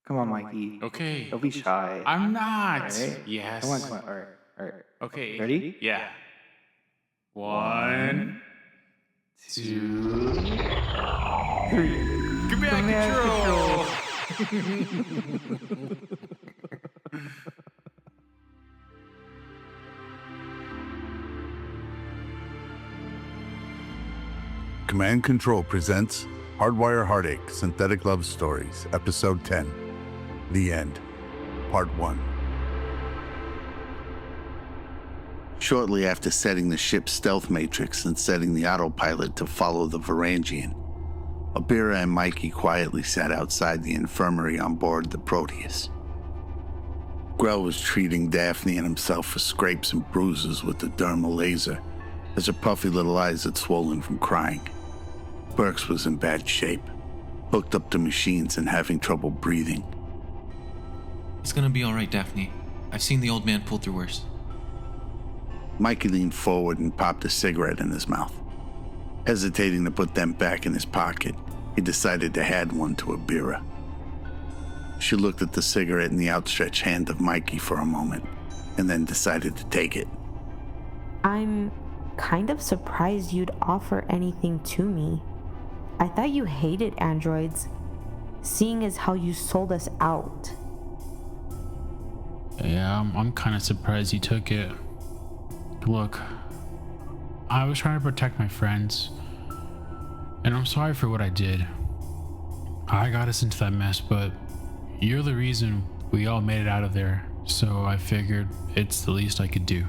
Come on, Mikey. Okay. Don't be shy. I'm not. Right? Yes. Come on. All right. Okay. Ready? Yeah. 1, 2, 3. command control. Command Control presents Hardwire Heartache, Synthetic Love Stories, Episode 10, The End, Part 1. Shortly after setting the ship's stealth matrix and setting the autopilot to follow the Varangian, Abira and Mikey quietly sat outside the infirmary on board the Proteus. Grell was treating Daphne and himself for scrapes and bruises with the dermal laser, as her puffy little eyes had swollen from crying. Birx was in bad shape, hooked up to machines and having trouble breathing. It's gonna be alright, Daphne. I've seen the old man pull through worse. Mikey leaned forward and popped a cigarette in his mouth. Hesitating to put them back in his pocket, he decided to hand one to Abira. She looked at the cigarette in the outstretched hand of Mikey for a moment, and then decided to take it. I'm kind of surprised you'd offer anything to me. I thought you hated androids, seeing as how you sold us out. Yeah, I'm kind of surprised you took it. Look, I was trying to protect my friends, and I'm sorry for what I did. I got us into that mess, but you're the reason we all made it out of there, so I figured it's the least I could do.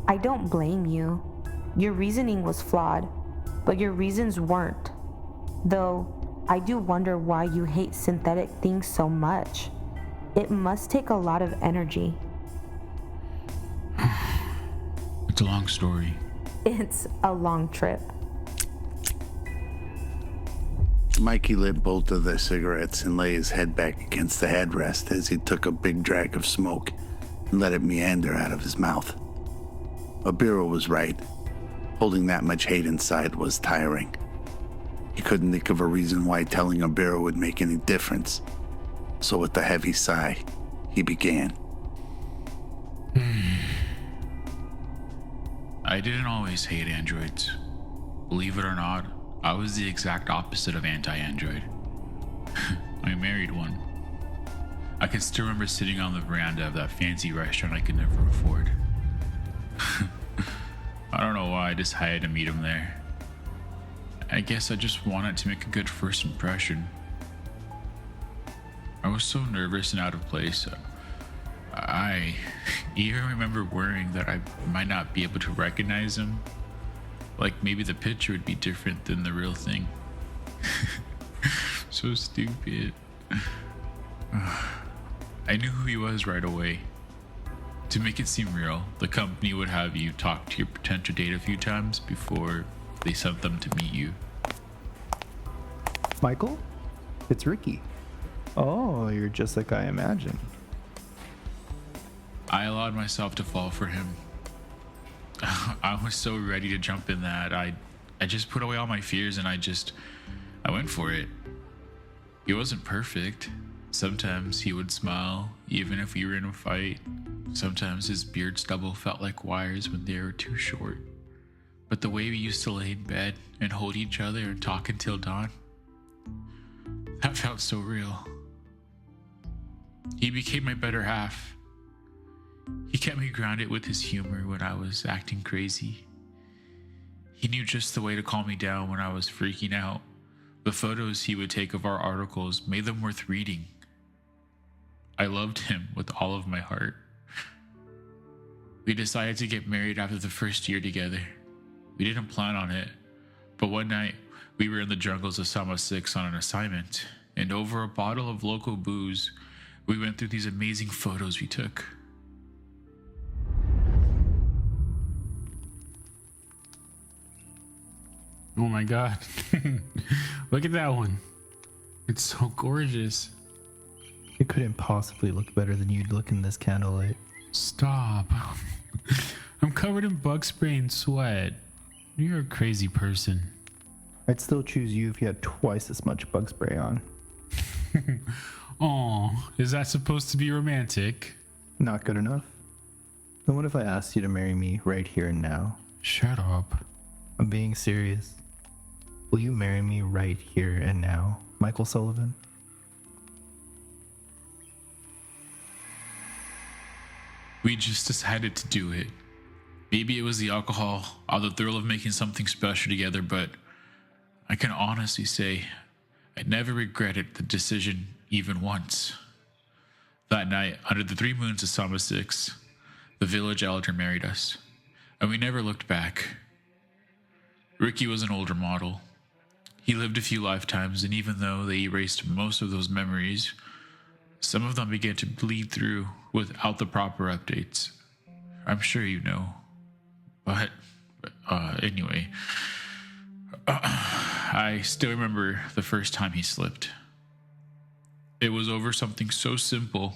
I don't blame you. Your reasoning was flawed, but your reasons weren't. Though, I do wonder why you hate synthetic things so much. It must take a lot of energy. It's a long story. It's a long trip. Mikey lit both of their cigarettes and lay his head back against the headrest as he took a big drag of smoke and let it meander out of his mouth. Abira was right. Holding that much hate inside was tiring. He couldn't think of a reason why telling Abira would make any difference. So with a heavy sigh, he began. I didn't always hate androids. Believe it or not, I was the exact opposite of anti-android. I married one. I can still remember sitting on the veranda of that fancy restaurant I could never afford. I don't know why I decided to meet him there. I guess I just wanted to make a good first impression. I was so nervous and out of place. I even remember worrying that I might not be able to recognize him. Like maybe the picture would be different than the real thing. So stupid. I knew who he was right away. To make it seem real, the company would have you talk to your potential date a few times before they sent them to meet you. Michael? It's Ricky. Oh, you're just like I imagined. I allowed myself to fall for him. I was so ready to jump in that I just put away all my fears and I went for it. He wasn't perfect. Sometimes he would smile even if we were in a fight. Sometimes his beard stubble felt like wires when they were too short. But the way we used to lay in bed and hold each other and talk until dawn, that felt so real. He became my better half. He kept me grounded with his humor when I was acting crazy. He knew just the way to calm me down when I was freaking out. The photos he would take of our articles made them worth reading. I loved him with all of my heart. We decided to get married after the first year together. We didn't plan on it, but one night we were in the jungles of Sama 6 on an assignment, and over a bottle of local booze, we went through these amazing photos we took. Oh my god. Look at that one. It's so gorgeous. It couldn't possibly look better than you'd look in this candlelight. Stop. I'm covered in bug spray and sweat. You're a crazy person. I'd still choose you if you had twice as much bug spray on. Aw, is that supposed to be romantic? Not good enough? Then what if I asked you to marry me right here and now? Shut up. I'm being serious. Will you marry me right here and now, Michael Sullivan? We just decided to do it. Maybe it was the alcohol or the thrill of making something special together, but I can honestly say I never regretted the decision even once. That night, under the 3 moons of Summer 6, the village elder married us, and we never looked back. Ricky was an older model. He lived a few lifetimes, and even though they erased most of those memories, some of them began to bleed through without the proper updates. I'm sure you know. But, anyway, I still remember the first time he slipped. It was over something so simple.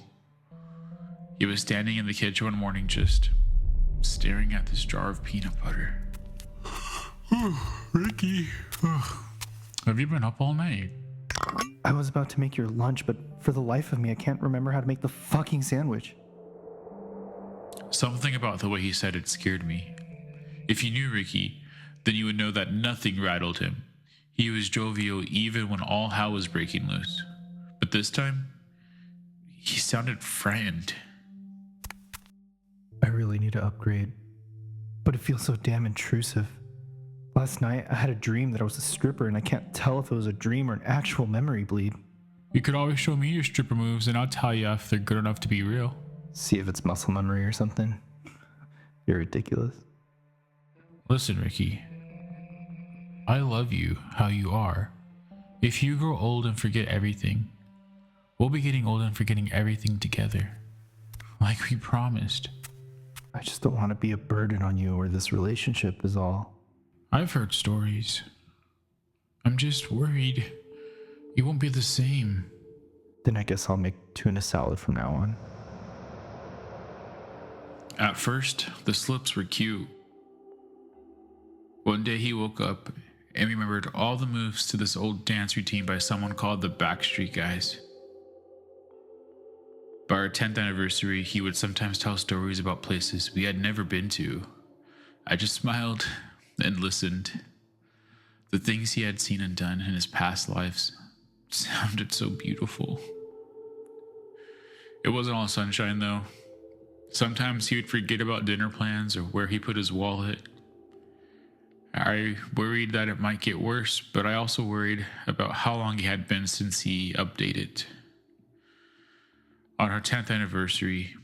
He was standing in the kitchen one morning just staring at this jar of peanut butter. Ricky, have you been up all night? I was about to make your lunch, but for the life of me, I can't remember how to make the fucking sandwich. Something about the way he said it scared me. If you knew Ricky, then you would know that nothing rattled him. He was jovial even when all hell was breaking loose. But this time, he sounded frightened. I really need to upgrade, but it feels so damn intrusive. Last night, I had a dream that I was a stripper, and I can't tell if it was a dream or an actual memory bleed. You could always show me your stripper moves and I'll tell you if they're good enough to be real. See if it's muscle memory or something. You're ridiculous. Listen, Ricky. I love you how you are. If you grow old and forget everything, we'll be getting old and forgetting everything together. Like we promised. I just don't want to be a burden on you or this relationship is all. I've heard stories. I'm just worried you won't be the same. Then I guess I'll make tuna salad from now on. At first, the slips were cute. One day he woke up and remembered all the moves to this old dance routine by someone called the Backstreet Guys. By our 10th anniversary, he would sometimes tell stories about places we had never been to. I just smiled and listened. The things he had seen and done in his past lives sounded so beautiful. It wasn't all sunshine though. Sometimes he would forget about dinner plans or where he put his wallet. I worried that it might get worse, but I also worried about how long it had been since he updated. On our 10th anniversary,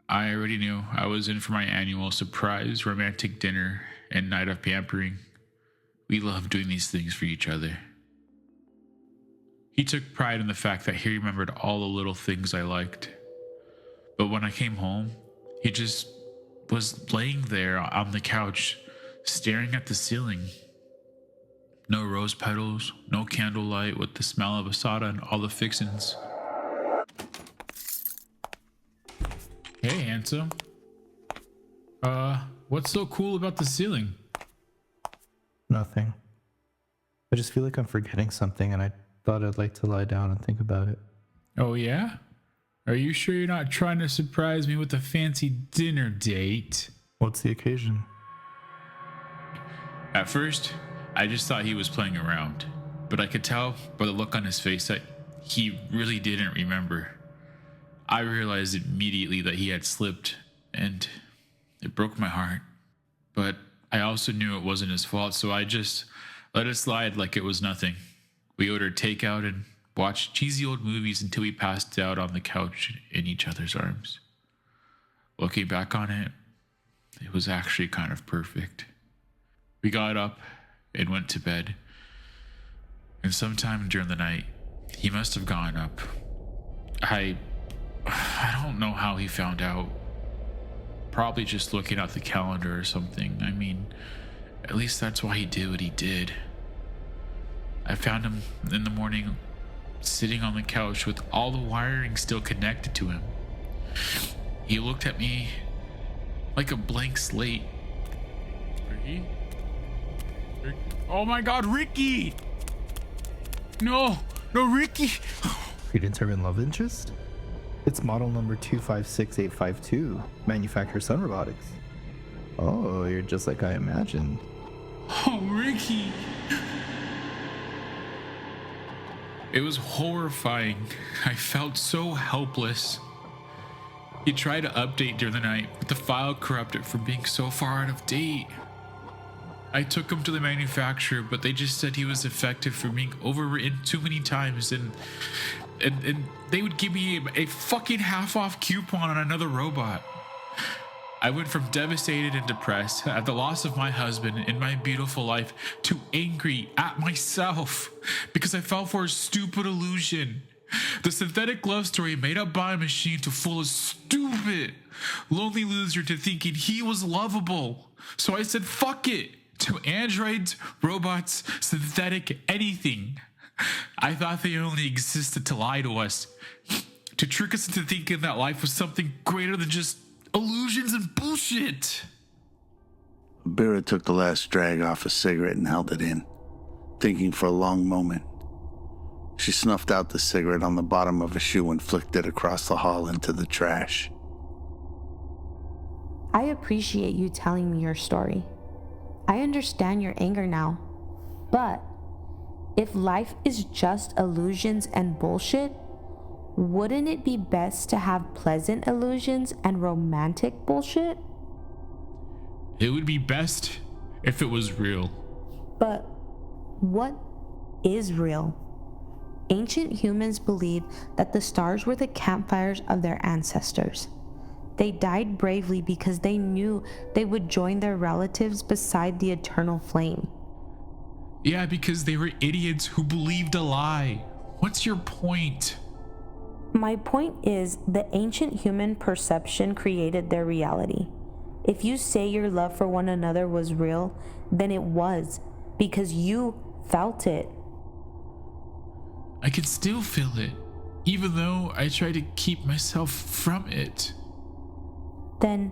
I already knew I was in for my annual surprise romantic dinner and night of pampering. We loved doing these things for each other. He took pride in the fact that he remembered all the little things I liked. But when I came home, he just was laying there on the couch, staring at the ceiling. No rose petals, no candlelight with the smell of asada and all the fixins. Hey, handsome. What's so cool about the ceiling? Nothing. I just feel like I'm forgetting something and I thought I'd like to lie down and think about it. Oh, yeah? Are you sure you're not trying to surprise me with a fancy dinner date? What's the occasion? At first, I just thought he was playing around, but I could tell by the look on his face that he really didn't remember. I realized immediately that he had slipped, and it broke my heart. But I also knew it wasn't his fault, so I just let it slide like it was nothing. We ordered takeout and watched cheesy old movies until we passed out on the couch in each other's arms. Looking back on it, it was actually kind of perfect. We got up and went to bed, and sometime during the night, he must have gone up. I don't know how he found out. Probably just looking at the calendar or something. I mean, at least that's why he did what he did. I found him in the morning sitting on the couch with all the wiring still connected to him. He looked at me like a blank slate. Ricky? Oh my god, Ricky! No! No, Ricky! Predetermined love interest? It's model number 256852, manufacturer Sun Robotics. Oh, you're just like I imagined. Oh, Ricky! It was horrifying. I felt so helpless. He tried to update during the night, but the file corrupted from being so far out of date. I took him to the manufacturer, but they just said he was effective for being overwritten too many times, and they would give me a fucking half-off coupon on another robot. I went from devastated and depressed at the loss of my husband and my beautiful life to angry at myself because I fell for a stupid illusion. The synthetic love story made up by a machine to fool a stupid, lonely loser to thinking he was lovable. So I said, fuck it, to androids, robots, synthetic, anything. I thought they only existed to lie to us, to trick us into thinking that life was something greater than just illusions and bullshit. Abira took the last drag off a cigarette and held it in, thinking for a long moment. She snuffed out the cigarette on the bottom of a shoe and flicked it across the hall into the trash. I appreciate you telling me your story. I understand your anger now. But if life is just illusions and bullshit, wouldn't it be best to have pleasant illusions and romantic bullshit? It would be best if it was real. But what is real? Ancient humans believed that the stars were the campfires of their ancestors. They died bravely because they knew they would join their relatives beside the eternal flame. Yeah, because they were idiots who believed a lie. What's your point? My point is, the ancient human perception created their reality. If you say your love for one another was real, then it was, because you felt it. I can still feel it, even though I try to keep myself from it. Then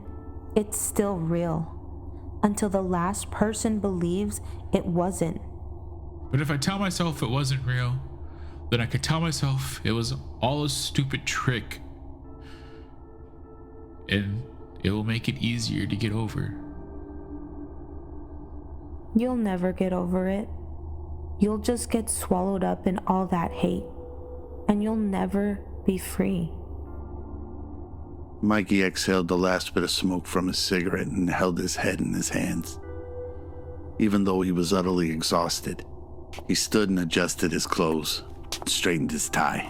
it's still real, until the last person believes it wasn't. But if I tell myself it wasn't real, then I could tell myself it was all a stupid trick. And it will make it easier to get over. You'll never get over it. You'll just get swallowed up in all that hate, and you'll never be free. Mikey exhaled the last bit of smoke from his cigarette and held his head in his hands. Even though he was utterly exhausted, he stood and adjusted his clothes, straightened his tie.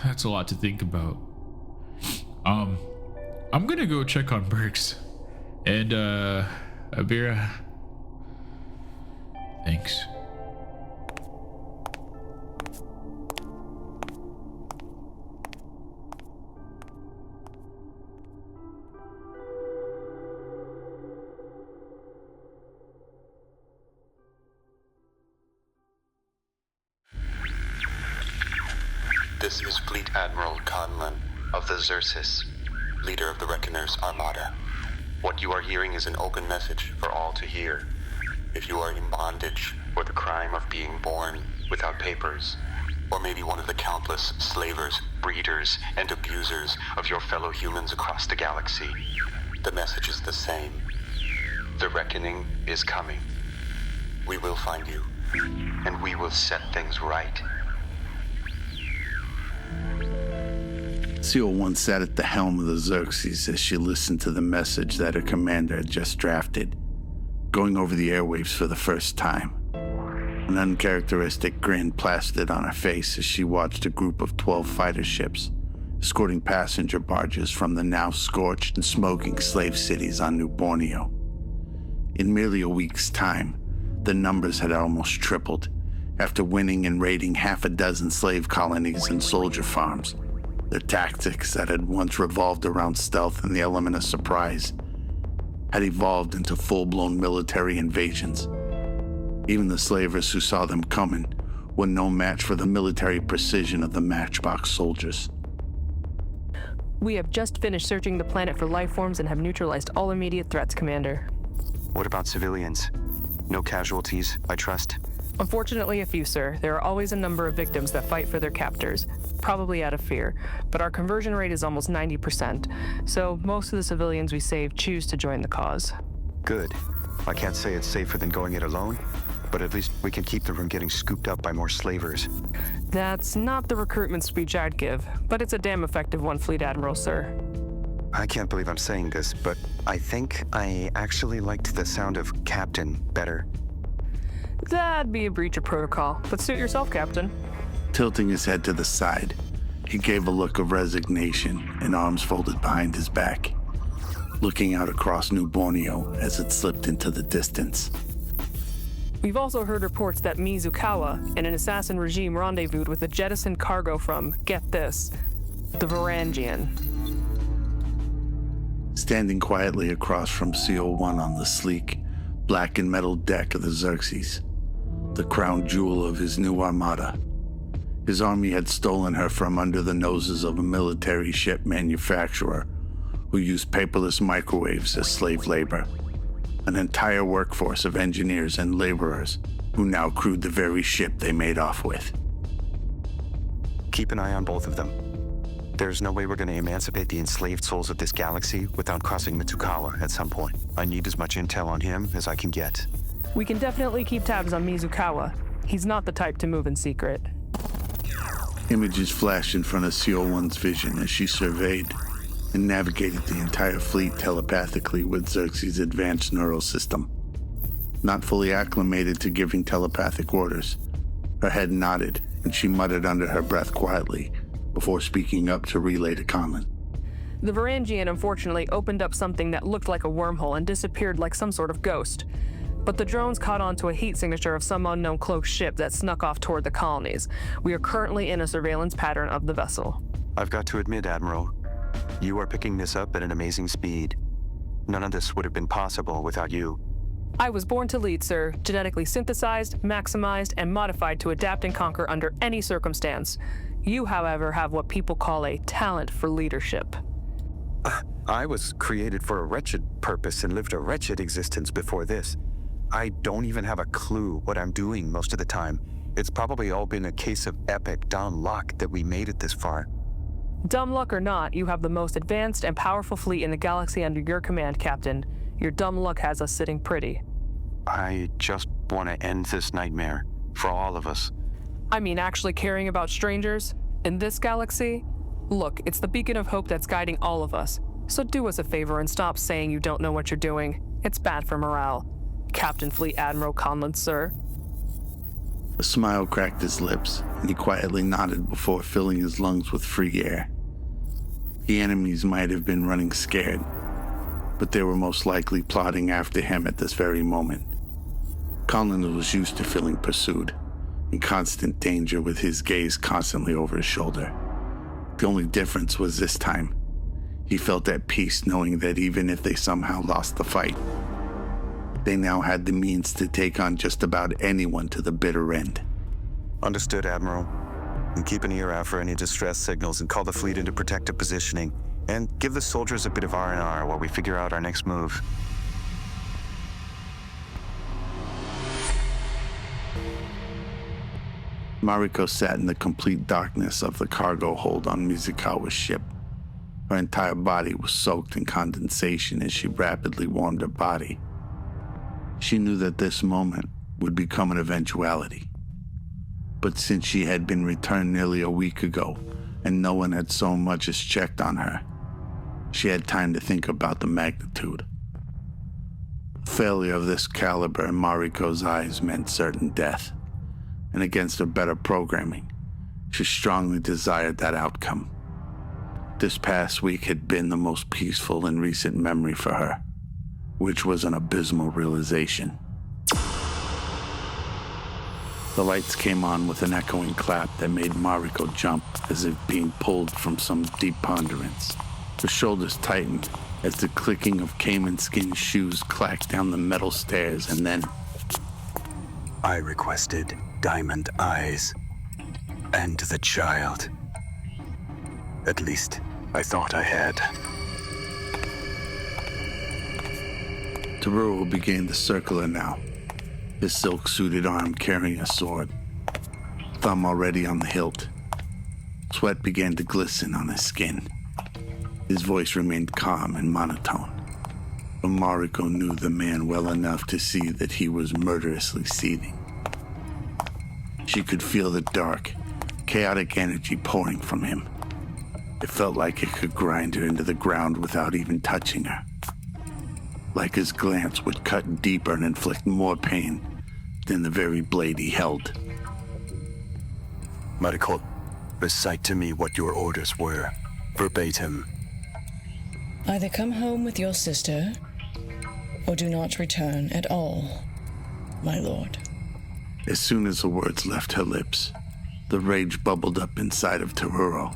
That's a lot to think about. I'm gonna go check on Birx. And, Abira, thanks. This is Fleet Admiral Conlon of the Xerxes, leader of the Reckoner's Armada. What you are hearing is an open message for all to hear. If you are in bondage or the crime of being born without papers, or maybe one of the countless slavers, breeders, and abusers of your fellow humans across the galaxy, the message is the same. The reckoning is coming. We will find you, and we will set things right. CO1 sat at the helm of the Xerxes as she listened to the message that her commander had just drafted, going over the airwaves for the first time. An uncharacteristic grin plastered on her face as she watched a group of 12 fighter ships escorting passenger barges from the now scorched and smoking slave cities on New Borneo. In merely a week's time, the numbers had almost tripled after winning and raiding half a dozen slave colonies and soldier farms. Their tactics that had once revolved around stealth and the element of surprise had evolved into full-blown military invasions. Even the slavers who saw them coming were no match for the military precision of the Matchbox soldiers. We have just finished searching the planet for life forms and have neutralized all immediate threats, Commander. What about civilians? No casualties, I trust? Unfortunately, a few, sir. There are always a number of victims that fight for their captors, probably out of fear, but our conversion rate is almost 90%, so most of the civilians we save choose to join the cause. Good. I can't say it's safer than going it alone, but at least we can keep them from getting scooped up by more slavers. That's not the recruitment speech I'd give, but it's a damn effective one, Fleet Admiral, sir. I can't believe I'm saying this, but I think I actually liked the sound of Captain better. That'd be a breach of protocol, but suit yourself, Captain. Tilting his head to the side, he gave a look of resignation and arms folded behind his back, looking out across New Borneo as it slipped into the distance. We've also heard reports that Mizukawa and an assassin regime rendezvoused with a jettisoned cargo from, get this, the Varangian. Standing quietly across from CO1 on the sleek, black and metal deck of the Xerxes, the crown jewel of his new armada. His army had stolen her from under the noses of a military ship manufacturer who used paperless microwaves as slave labor. An entire workforce of engineers and laborers who now crewed the very ship they made off with. Keep an eye on both of them. There's no way we're going to emancipate the enslaved souls of this galaxy without crossing Mitsukawa at some point. I need as much intel on him as I can get. We can definitely keep tabs on Mizukawa. He's not the type to move in secret. Images flashed in front of CO1's vision as she surveyed and navigated the entire fleet telepathically with Xerxes' advanced neural system. Not fully acclimated to giving telepathic orders, her head nodded and she muttered under her breath quietly before speaking up to relay to Conlon. The Varangian unfortunately opened up something that looked like a wormhole and disappeared like some sort of ghost. But the drones caught on to a heat signature of some unknown cloaked ship that snuck off toward the colonies. We are currently in a surveillance pattern of the vessel. I've got to admit, Admiral, you are picking this up at an amazing speed. None of this would have been possible without you. I was born to lead, sir. Genetically synthesized, maximized, and modified to adapt and conquer under any circumstance. You, however, have what people call a talent for leadership. I was created for a wretched purpose and lived a wretched existence before this. I don't even have a clue what I'm doing most of the time. It's probably all been a case of epic dumb luck that we made it this far. Dumb luck or not, you have the most advanced and powerful fleet in the galaxy under your command, Captain. Your dumb luck has us sitting pretty. I just want to end this nightmare for all of us. I mean, actually caring about strangers? In this galaxy? Look, it's the beacon of hope that's guiding all of us. So do us a favor and stop saying you don't know what you're doing. It's bad for morale. Captain Fleet Admiral Conlon, sir. A smile cracked his lips, and he quietly nodded before filling his lungs with free air. The enemies might have been running scared, but they were most likely plotting after him at this very moment. Conlon was used to feeling pursued, in constant danger with his gaze constantly over his shoulder. The only difference was this time, he felt at peace knowing that even if they somehow lost the fight, they now had the means to take on just about anyone to the bitter end. Understood, Admiral. And keep an ear out for any distress signals and call the fleet into protective positioning. And give the soldiers a bit of R&R while we figure out our next move. Mariko sat in the complete darkness of the cargo hold on Mizukawa's ship. Her entire body was soaked in condensation as she rapidly warmed her body. She knew that this moment would become an eventuality. But since she had been returned nearly a week ago and no one had so much as checked on her, she had time to think about the magnitude. Failure of this caliber in Mariko's eyes meant certain death, and against her better programming, she strongly desired that outcome. This past week had been the most peaceful in recent memory for her, which was an abysmal realization. The lights came on with an echoing clap that made Mariko jump as if being pulled from some deep ponderance. Her shoulders tightened as the clicking of caiman skin shoes clacked down the metal stairs, and then... I requested diamond eyes and the child. At least, I thought I had. Teruo began to circle her now, his silk-suited arm carrying a sword, thumb already on the hilt. Sweat began to glisten on his skin. His voice remained calm and monotone, but Mariko knew the man well enough to see that he was murderously seething. She could feel the dark, chaotic energy pouring from him. It felt like it could grind her into the ground without even touching her. Like his glance would cut deeper and inflict more pain than the very blade he held. Mariko, recite to me what your orders were, verbatim. Either come home with your sister, or do not return at all, my lord. As soon as the words left her lips, the rage bubbled up inside of Teruro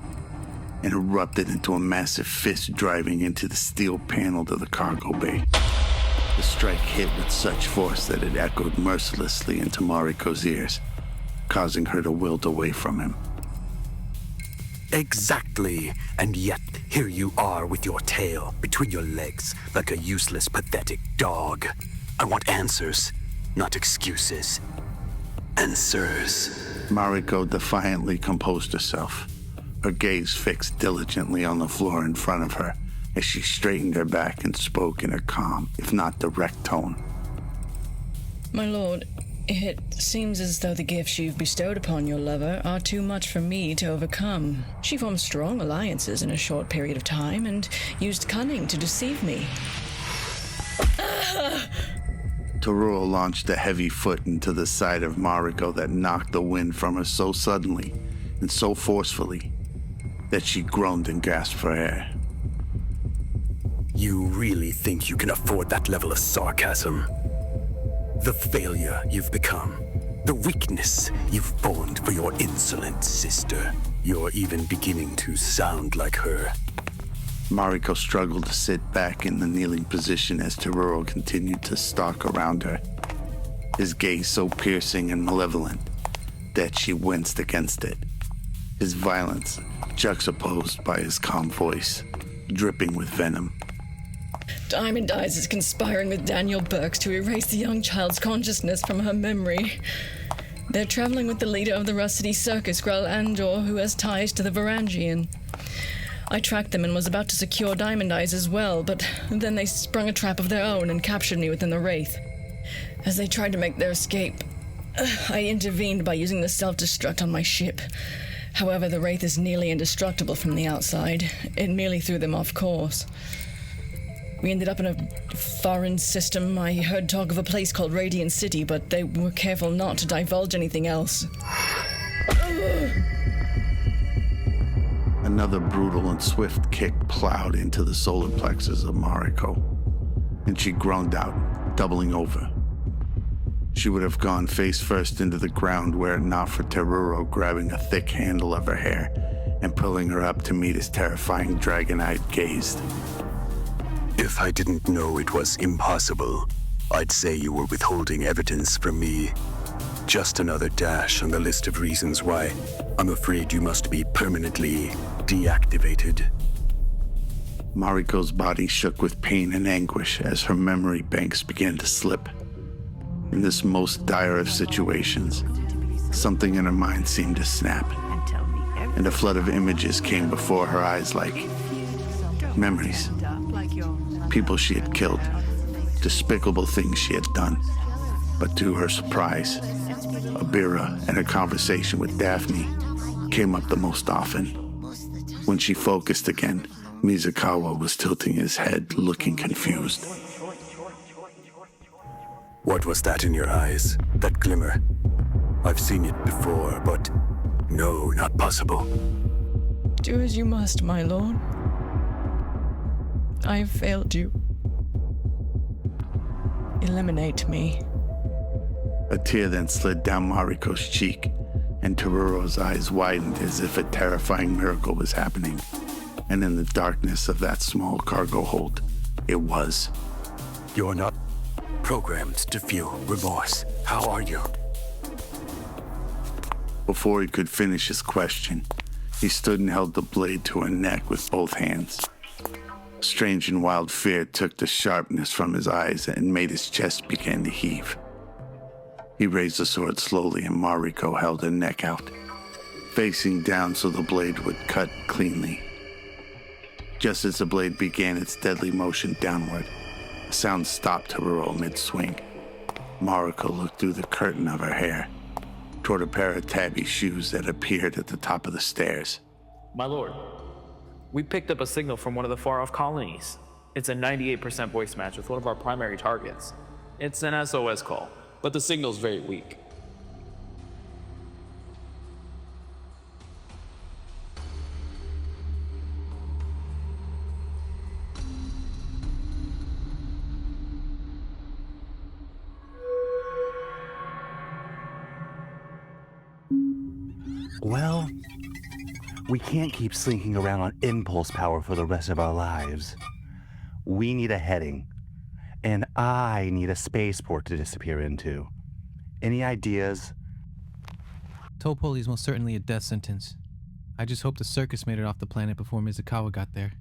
and erupted into a massive fist driving into the steel panel of the cargo bay. The strike hit with such force that it echoed mercilessly into Mariko's ears, causing her to wilt away from him. Exactly, and yet here you are with your tail between your legs like a useless, pathetic dog. I want answers, not excuses. Answers. Mariko defiantly composed herself, her gaze fixed diligently on the floor in front of her as she straightened her back and spoke in a calm, if not direct tone. My lord, it seems as though the gifts you've bestowed upon your lover are too much for me to overcome. She formed strong alliances in a short period of time and used cunning to deceive me. Teruro launched a heavy foot into the side of Mariko that knocked the wind from her so suddenly and so forcefully that she groaned and gasped for air. You really think you can afford that level of sarcasm? The failure you've become, the weakness you've formed for your insolent sister. You're even beginning to sound like her. Mariko struggled to sit back in the kneeling position as Teruro continued to stalk around her, his gaze so piercing and malevolent that she winced against it, his violence juxtaposed by his calm voice, dripping with venom. Diamond Eyes is conspiring with Daniel Birx to erase the young child's consciousness from her memory. They're traveling with the leader of the Rust City Circus, Grell Andor, who has ties to the Varangian. I tracked them and was about to secure Diamond Eyes as well, but then they sprung a trap of their own and captured me within the Wraith. As they tried to make their escape, I intervened by using the self-destruct on my ship. However, the Wraith is nearly indestructible from the outside. It merely threw them off course. We ended up in a foreign system. I heard talk of a place called Radiant City, but they were careful not to divulge anything else. Another brutal and swift kick plowed into the solar plexus of Mariko, and she groaned out, doubling over. She would have gone face first into the ground were it not for Teruro grabbing a thick handle of her hair and pulling her up to meet his terrifying dragon-eyed gaze. If I didn't know it was impossible, I'd say you were withholding evidence from me. Just another dash on the list of reasons why I'm afraid you must be permanently deactivated. Mariko's body shook with pain and anguish as her memory banks began to slip. In this most dire of situations, something in her mind seemed to snap, and a flood of images came before her eyes like memories. People she had killed, despicable things she had done. But to her surprise, Abira and her conversation with Daphne came up the most often. When she focused again, Mizukawa was tilting his head, looking confused. What was that in your eyes? That glimmer? I've seen it before, but no, not possible. Do as you must, my lord. I have failed you. Eliminate me. A tear then slid down Mariko's cheek, and Teruro's eyes widened as if a terrifying miracle was happening. And in the darkness of that small cargo hold, it was. You're not programmed to feel remorse. How are you? Before he could finish his question, he stood and held the blade to her neck with both hands. Strange and wild fear took the sharpness from his eyes and made his chest begin to heave. He raised the sword slowly and Mariko held her neck out, facing down so the blade would cut cleanly. Just as the blade began its deadly motion downward, a sound stopped her roll mid-swing. Mariko looked through the curtain of her hair toward a pair of tabby shoes that appeared at the top of the stairs. My lord, we picked up a signal from one of the far-off colonies. It's a 98% voice match with one of our primary targets. It's an SOS call, but the signal's very weak. Well, we can't keep slinking around on impulse power for the rest of our lives. We need a heading, and I need a spaceport to disappear into. Any ideas? Topoli is most certainly a death sentence. I just hope the circus made it off the planet before Mizukawa got there.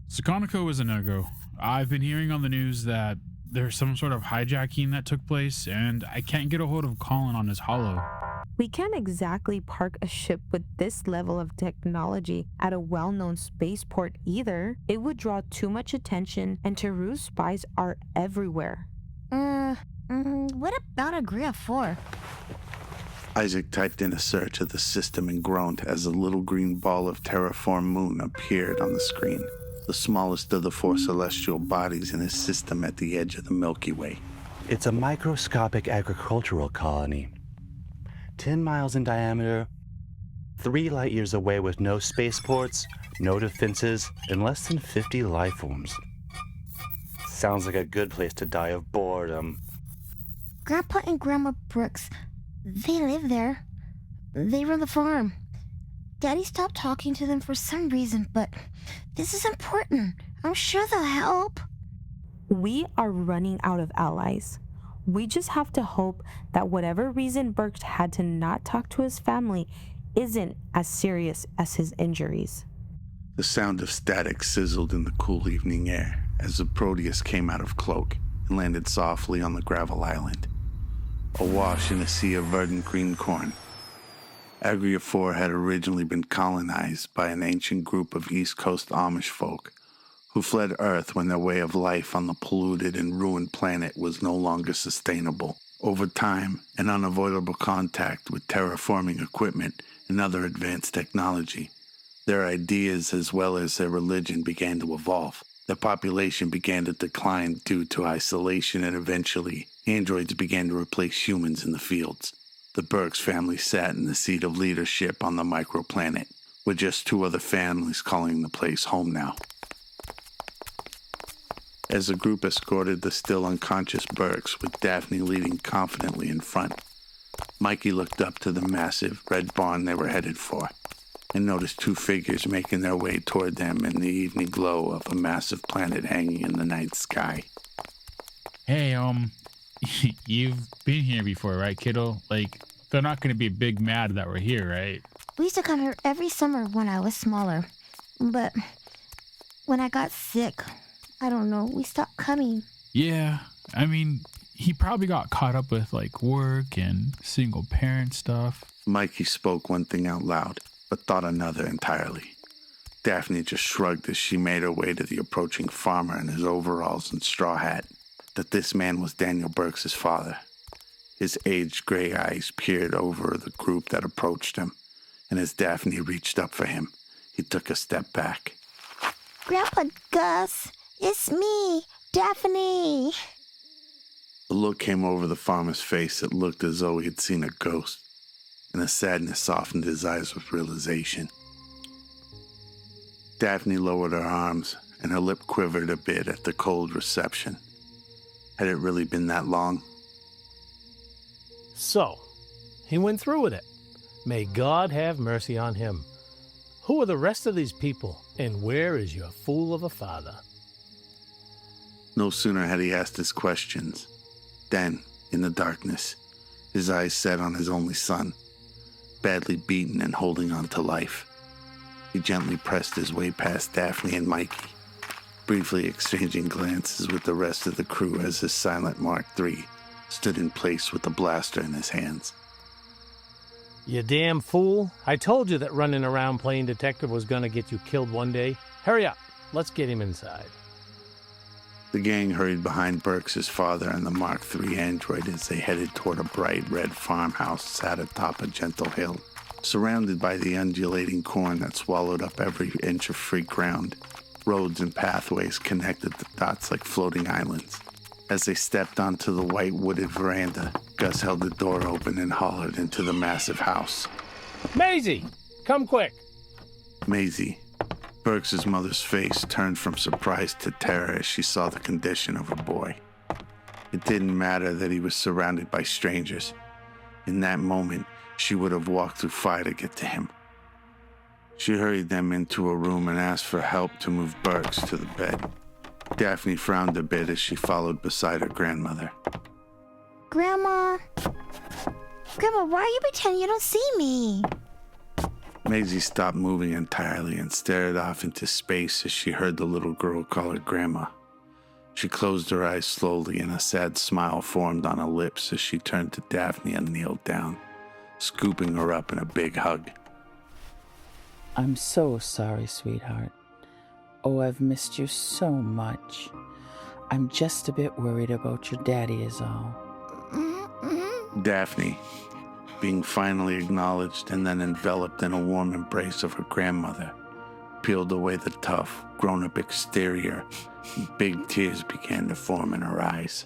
Sakonoko is a no-go. I've been hearing on the news that there's some sort of hijacking that took place, and I can't get a hold of Colin on his holo. We can't exactly park a ship with this level of technology at a well-known spaceport either. It would draw too much attention, and Teru's spies are everywhere. What about Agria 4? Isaac typed in a search of the system and groaned as a little green ball of terraform moon appeared on the screen, the smallest of the 4 celestial bodies in his system at the edge of the Milky Way. It's a microscopic agricultural colony. 10 miles in diameter, 3 light years away with no spaceports, no defenses, and less than 50 life forms. Sounds like a good place to die of boredom. Grandpa and Grandma Birx, they live there. They run the farm. Daddy stopped talking to them for some reason, but this is important. I'm sure they'll help. We are running out of allies. We just have to hope that whatever reason Birx had to not talk to his family isn't as serious as his injuries. The sound of static sizzled in the cool evening air as the Proteus came out of cloak and landed softly on the gravel island, awash in a sea of verdant green corn. Agria 4 had originally been colonized by an ancient group of East Coast Amish folk who fled Earth when their way of life on the polluted and ruined planet was no longer sustainable. Over time, an unavoidable contact with terraforming equipment and other advanced technology, their ideas as well as their religion began to evolve. Their population began to decline due to isolation, and eventually, androids began to replace humans in the fields. The Birx family sat in the seat of leadership on the microplanet, with just 2 other families calling the place home now. As the group escorted the still unconscious Birx, with Daphne leading confidently in front, Mikey looked up to the massive red barn they were headed for, and noticed 2 figures making their way toward them in the evening glow of a massive planet hanging in the night sky. Hey, you've been here before, right, kiddo? Like, they're not going to be big mad that we're here, right? We used to come here every summer when I was smaller. But when I got sick, I don't know, we stopped coming. Yeah, I mean, he probably got caught up with, like, work and single parent stuff. Mikey spoke one thing out loud, but thought another entirely. Daphne just shrugged as she made her way to the approaching farmer in his overalls and straw hat. That this man was Daniel Birx's father. His aged gray eyes peered over the group that approached him, and as Daphne reached up for him, he took a step back. Grandpa Gus, it's me, Daphne. A look came over the farmer's face that looked as though he had seen a ghost, and a sadness softened his eyes with realization. Daphne lowered her arms, and her lip quivered a bit at the cold reception. Had it really been that long? So, he went through with it. May God have mercy on him. Who are the rest of these people, and where is your fool of a father? No sooner had he asked his questions than, in the darkness, his eyes set on his only son, badly beaten and holding on to life. He gently pressed his way past Daphne and Mikey, briefly exchanging glances with the rest of the crew as his silent Mark III stood in place with the blaster in his hands. You damn fool. I told you that running around playing detective was gonna get you killed one day. Hurry up. Let's get him inside. The gang hurried behind Birx's father and the Mark III android as they headed toward a bright red farmhouse sat atop a gentle hill, surrounded by the undulating corn that swallowed up every inch of free ground. Roads and pathways connected the dots like floating islands. As they stepped onto the white wooded veranda, Gus held the door open and hollered into the massive house. Maisie, come quick. Maisie. Birx's mother's face turned from surprise to terror as she saw the condition of her boy. It didn't matter that he was surrounded by strangers. In that moment, she would have walked through fire to get to him. She hurried them into a room and asked for help to move Birx to the bed. Daphne frowned a bit as she followed beside her grandmother. Grandma, why are you pretending you don't see me? Maisie stopped moving entirely and stared off into space as she heard the little girl call her grandma. She closed her eyes slowly and a sad smile formed on her lips as she turned to Daphne and kneeled down, scooping her up in a big hug. I'm so sorry, sweetheart. Oh, I've missed you so much. I'm just a bit worried about your daddy is all. Daphne, being finally acknowledged and then enveloped in a warm embrace of her grandmother, peeled away the tough, grown-up exterior, and big tears began to form in her eyes.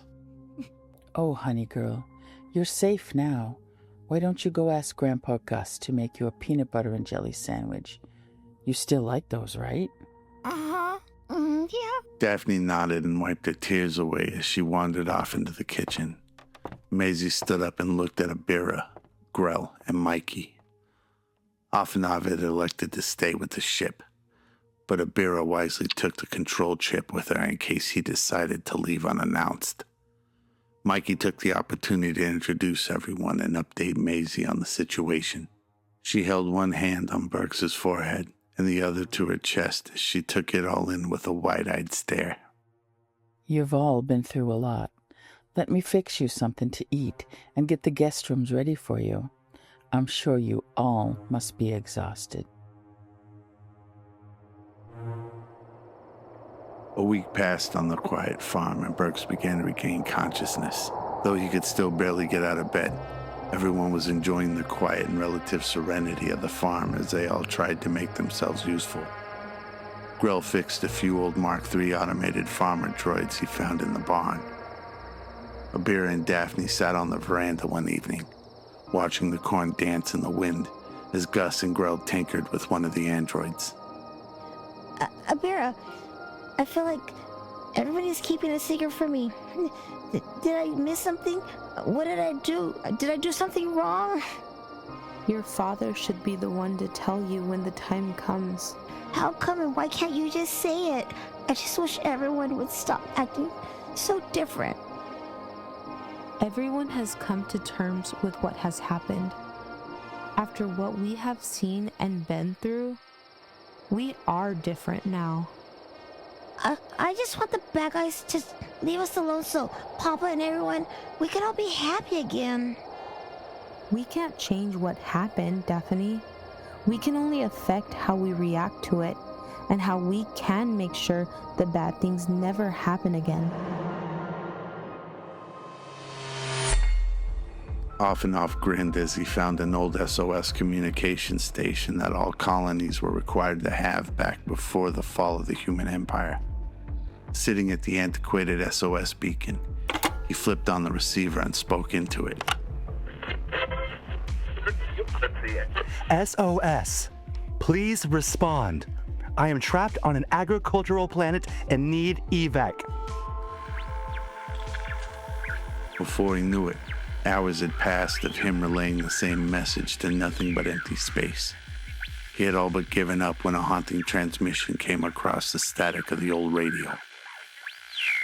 Oh, honey girl, you're safe now. Why don't you go ask Grandpa Gus to make you a peanut butter and jelly sandwich? You still like those, right? Uh-huh. Yeah. Daphne nodded and wiped her tears away as she wandered off into the kitchen. Maisie stood up and looked at Abira, Grell, and Mikey. Afanov had elected to stay with the ship, but Abira wisely took the control chip with her in case he decided to leave unannounced. Mikey took the opportunity to introduce everyone and update Maisie on the situation. She held one hand on Birx's forehead and the other to her chest as she took it all in with a wide-eyed stare. You've all been through a lot. Let me fix you something to eat and get the guest rooms ready for you. I'm sure you all must be exhausted. A week passed on the quiet farm and Birx began to regain consciousness. Though he could still barely get out of bed, everyone was enjoying the quiet and relative serenity of the farm as they all tried to make themselves useful. Grell fixed a few old Mark III automated farmer droids he found in the barn. Abira and Daphne sat on the veranda one evening, watching the corn dance in the wind as Gus and Grell tinkered with one of the androids. Abira, I feel like everybody's keeping a secret from me. Did I miss something? What did I do? Did I do something wrong? Your father should be the one to tell you when the time comes. How come and why can't you just say it? I just wish everyone would stop acting so different. Everyone has come to terms with what has happened. After what we have seen and been through, we are different now. I just want the bad guys to leave us alone so Papa and everyone, we can all be happy again. We can't change what happened, Daphne. We can only affect how we react to it and how we can make sure the bad things never happen again. Afanov grinned as he found an old SOS communication station that all colonies were required to have back before the fall of the human empire. Sitting at the antiquated SOS beacon, he flipped on the receiver and spoke into it. SOS, please respond. I am trapped on an agricultural planet and need evac. Before he knew it, hours had passed of him relaying the same message to nothing but empty space. He had all but given up when a haunting transmission came across the static of the old radio.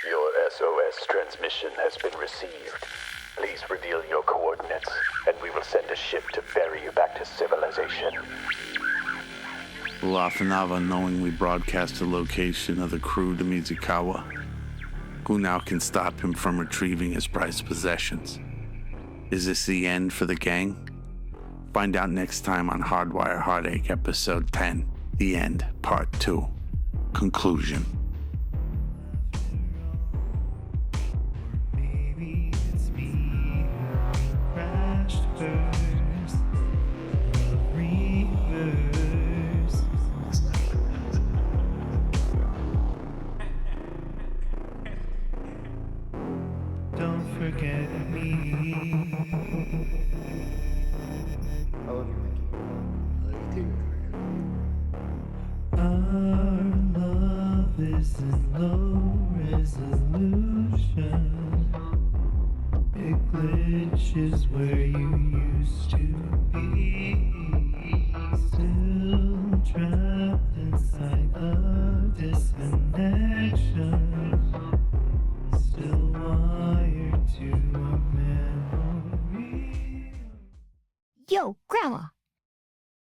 Your SOS transmission has been received. Please reveal your coordinates, and we will send a ship to ferry you back to civilization. Afanov unknowingly broadcast the location of the crew to Mizukawa. Who now can stop him from retrieving his prized possessions? Is this the end for the gang? Find out next time on Hardwire Heartache, Episode 10, The End, Part 2, Conclusion. Don't forget me. I love you, Mikey. I love you too. Our love is in low resolution. It glitches where you used to be. Still trapped inside the disconnection. Still wired to a memory. Yo, Grandma,